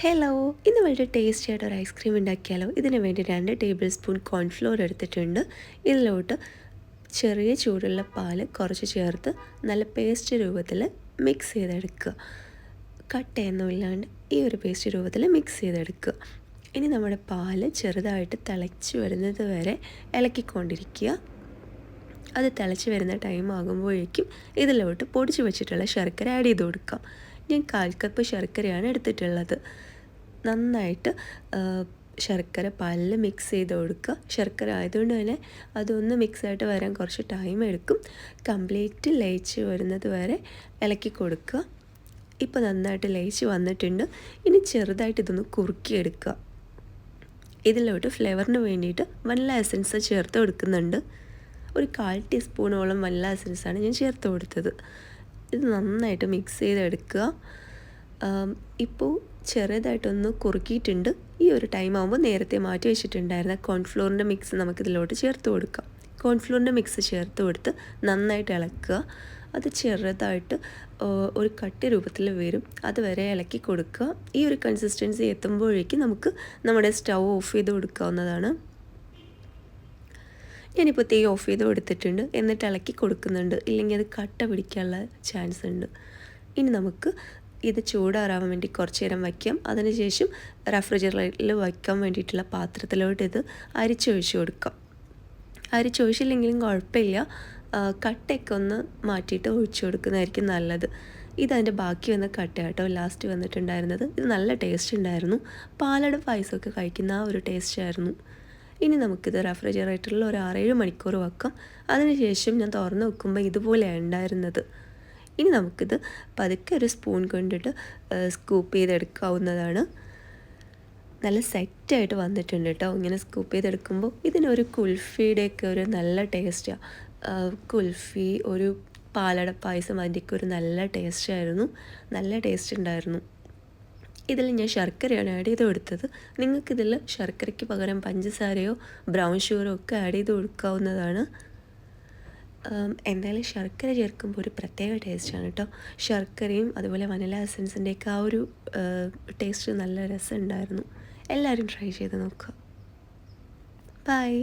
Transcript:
Hello, ഇന്ന് വളരെ tasty ആയിട്ട് ഒരു ഐസ്ക്രീം ഉണ്ടാക്കിയാലോ. ഇതിന് വേണ്ടി 2 ടേബിൾ സ്പൂൺ കോൺഫ്ലോർ എടുത്തിട്ടുണ്ട്. ഇതിലോട്ട് ചെറിയ ചൂടുള്ള പാൽ കുറച്ച് ചേർത്ത് നല്ല പേസ്റ്റ് രൂപത്തിൽ മിക്സ് ചെയ്തെടുക്കുക. കട്ടയൊന്നുമില്ലാണ്ട് ഈ ഒരു പേസ്റ്റ് രൂപത്തിൽ മിക്സ് ചെയ്തെടുക്കുക. ഇനി നമ്മുടെ പാൽ ചെറുതായിട്ട് തിളച്ച് വരുന്നത് വരെ ഇളക്കിക്കൊണ്ടിരിക്കുക. അത് തിളച്ച് വരുന്ന ടൈം ആകുമ്പോഴേക്കും ഇതിലോട്ട് പൊടിച്ച് വെച്ചിട്ടുള്ള ശർക്കര ആഡ് ചെയ്ത് കൊടുക്കാം. ഞാൻ 1/4 കപ്പ് ശർക്കരയാണ് എടുത്തിട്ടുള്ളത്. നന്നായിട്ട് ശർക്കര പാലിൽ മിക്സ് ചെയ്ത് കൊടുക്കുക. ശർക്കര ആയതുകൊണ്ട് തന്നെ അതൊന്ന് മിക്സായിട്ട് വരാൻ കുറച്ച് ടൈം എടുക്കും. കംപ്ലീറ്റ് ലയിച്ച് വരുന്നത് വരെ ഇളക്കി കൊടുക്കുക. ഇപ്പോൾ നന്നായിട്ട് ലയിച്ച് വന്നിട്ടുണ്ട്. ഇനി ചെറുതായിട്ട് ഇതൊന്ന് കുറുക്കിയെടുക്കുക. ഇതിലോട്ട് ഫ്ലേവറിന് വേണ്ടിയിട്ട് വനില എസൻസ് ചേർത്ത് കൊടുക്കുന്നുണ്ട്. ഒരു 1/4 ടീസ്പൂണോളം വനില എസൻസാണ് ഞാൻ ചേർത്ത് കൊടുത്തത്. ഇത് നന്നായിട്ട് മിക്സ് ചെയ്തെടുക്കുക. ഇപ്പോൾ ചെറുതായിട്ടൊന്ന് കുറുക്കിയിട്ടുണ്ട്. ഈ ഒരു ടൈം ആകുമ്പോൾ നേരത്തെ മാറ്റി വെച്ചിട്ടുണ്ടായിരുന്ന കോൺഫ്ലോറിൻ്റെ മിക്സ് നമുക്കിതിലോട്ട് ചേർത്ത് കൊടുക്കാം. കോൺഫ്ലോറിൻ്റെ മിക്സ് ചേർത്ത് കൊടുത്ത് നന്നായിട്ട് ഇളക്കുക. അത് ചെറുതായിട്ട് ഒരു കട്ടി രൂപത്തിൽ വരും. അതുവരെ ഇളക്കി കൊടുക്കുക. ഈ ഒരു കൺസിസ്റ്റൻസി എത്തുമ്പോഴേക്കും നമുക്ക് നമ്മുടെ സ്റ്റൗ ഓഫ് ചെയ്ത് കൊടുക്കാവുന്നതാണ്. ഞാനിപ്പോൾ തീ ഓഫ് ചെയ്ത് കൊടുത്തിട്ടുണ്ട്. എന്നിട്ട് ഇളക്കി കൊടുക്കുന്നുണ്ട്. ഇല്ലെങ്കിൽ അത് കട്ട പിടിക്കാനുള്ള ചാൻസ് ഉണ്ട്. ഇനി നമുക്ക് ഇത് ചൂടാറാൻ വേണ്ടി കുറച്ച് നേരം വയ്ക്കാം. അതിനുശേഷം റെഫ്രിജറേറ്ററിൽ വയ്ക്കാൻ വേണ്ടിയിട്ടുള്ള പാത്രത്തിലോട്ട് ഇത് അരിച്ചൊഴിച്ച് കൊടുക്കാം. അരിച്ചൊഴിച്ചില്ലെങ്കിലും കുഴപ്പമില്ല. കട്ടയൊക്കെ ഒന്ന് മാറ്റിയിട്ട് ഒഴിച്ചു കൊടുക്കുന്നതായിരിക്കും നല്ലത്. ഇതതിൻ്റെ ബാക്കി വന്ന കട്ടയാട്ടോ ലാസ്റ്റ് വന്നിട്ടുണ്ടായിരുന്നത്. ഇത് നല്ല ടേസ്റ്റ് ഉണ്ടായിരുന്നു. പാലട പായസമൊക്കെ കഴിക്കുന്ന ആ ഒരു ടേസ്റ്റ് ആയിരുന്നു. ഇനി നമുക്കിത് റെഫ്രിജറേറ്ററിൽ ഒരു 6-7 മണിക്കൂർ വെക്കാം. അതിനുശേഷം ഞാൻ തുറന്ന് വെക്കുമ്പോൾ ഇതുപോലെയാണ് ഉണ്ടായിരുന്നത്. ഇനി നമുക്കിത് പതുക്കെ ഒരു സ്പൂൺ കൊണ്ടിട്ട് സ്കൂപ്പ് ചെയ്തെടുക്കാവുന്നതാണ്. നല്ല സെറ്റായിട്ട് വന്നിട്ടുണ്ട് കേട്ടോ. ഇങ്ങനെ സ്കൂപ്പ് ചെയ്തെടുക്കുമ്പോൾ ഇതിനൊരു കുൽഫിയുടെയൊക്കെ ഒരു നല്ല ടേസ്റ്റാണ്. കുൽഫി, ഒരു പാലട പായസം, അതിൻ്റെയൊക്കെ ഒരു നല്ല ടേസ്റ്റായിരുന്നു. നല്ല ടേസ്റ്റ് ഉണ്ടായിരുന്നു. ഇതിൽ ഞാൻ ശർക്കരയാണ് ആഡ് ചെയ്ത് കൊടുത്തത്. നിങ്ങൾക്കിതിൽ ശർക്കരയ്ക്ക് പകരം പഞ്ചസാരയോ ബ്രൗൺ ഷുഗറോ ഒക്കെ ആഡ് ചെയ്ത് കൊടുക്കാവുന്നതാണ്. എന്തായാലും ശർക്കര ചേർക്കുമ്പോൾ ഒരു പ്രത്യേക ടേസ്റ്റാണ് കേട്ടോ. ശർക്കരയും അതുപോലെ വനില എസൻസിൻ്റെയൊക്കെ ആ ഒരു ടേസ്റ്റ് നല്ല രസമുണ്ടായിരുന്നു. എല്ലാവരും ട്രൈ ചെയ്ത് നോക്കുക. ബൈ.